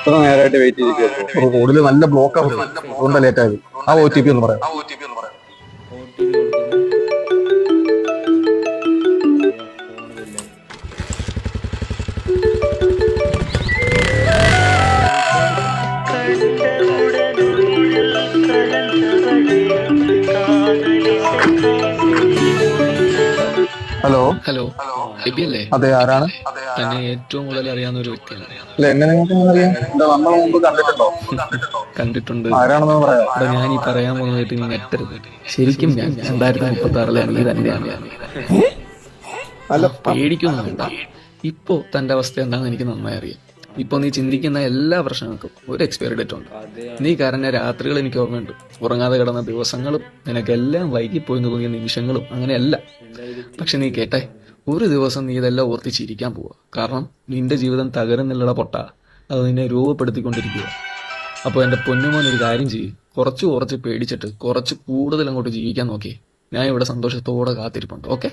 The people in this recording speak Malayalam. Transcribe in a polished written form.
ഇത്ര നേരമായിട്ട് വെയിറ്റ് ചെയ്തിരിക്കുമോ? റോഡിൽ നല്ല ബ്ലോക്ക് ആവും, അതുകൊണ്ടാ ലേറ്റ് ആയത്. ആ OTP ഒന്ന് പറയാം. OTP കൊടുക്കുന്നു. ഫോണിലില്ലേ? ഹലോ. ഹലോ, എബി അല്ലേ? അതെ, ആരാണ്? തന്നെ ഏറ്റവും കൂടുതൽ അറിയാവുന്ന ഒരു വ്യക്തിയാണ്. അല്ല, എന്നെ നിങ്ങൾക്ക് എങ്ങനെ അറിയാം? എന്താ, നമ്മൾ മുമ്പ് കണ്ടിട്ടുണ്ടോ? കണ്ടിട്ടുണ്ട്. ആരാണെന്ന് പറയാം. ഇവിടെ ഞാൻ ഈ പറയാൻ പോകുന്നതായിട്ട് നീ ഞെട്ടരുത്. ശരിക്കും ഞാൻ 2036 നീ തന്നെയാണ്. അല്ല, പേടിക്കൊന്നും വേണ്ട. ഇപ്പോ തന്റെ അവസ്ഥ എന്താണെന്ന് എനിക്ക് നന്നായി അറിയാം. ഇപ്പൊ നീ ചിന്തിക്കുന്ന എല്ലാ പ്രശ്നങ്ങൾക്കും ഒരു എക്സ്പയറി ഡേറ്റ് ഉണ്ട്. നീ കരഞ്ഞ രാത്രികൾ എനിക്ക് ഓർമ്മയുണ്ട്, ഉറങ്ങാതെ കിടന്ന ദിവസങ്ങളും, നിനക്കെല്ലാം വൈകിപ്പോയി തോന്നിയ നിമിഷങ്ങളും, അങ്ങനെയല്ല. പക്ഷെ നീ കേട്ടെ, ഒരു ദിവസം നീ ഇതെല്ലാം ഓർത്ത് ചിരിക്കാൻ പോവുക. കാരണം നിന്റെ ജീവിതം തകരുന്നില്ലട പൊട്ട, അത് നിന്നെ രൂപപ്പെടുത്തിക്കൊണ്ടിരിക്കുക. അപ്പോൾ എൻ്റെ പൊന്നുമോൻ ഒരു കാര്യം ചെയ്യും, കുറച്ച് പേടിച്ചിട്ട് കുറച്ച് കൂടുതൽ അങ്ങോട്ട് ജീവിക്കാൻ നോക്കി. ഞാൻ ഇവിടെ സന്തോഷത്തോടെ കാത്തിരിപ്പുണ്ട്. ഓക്കെ?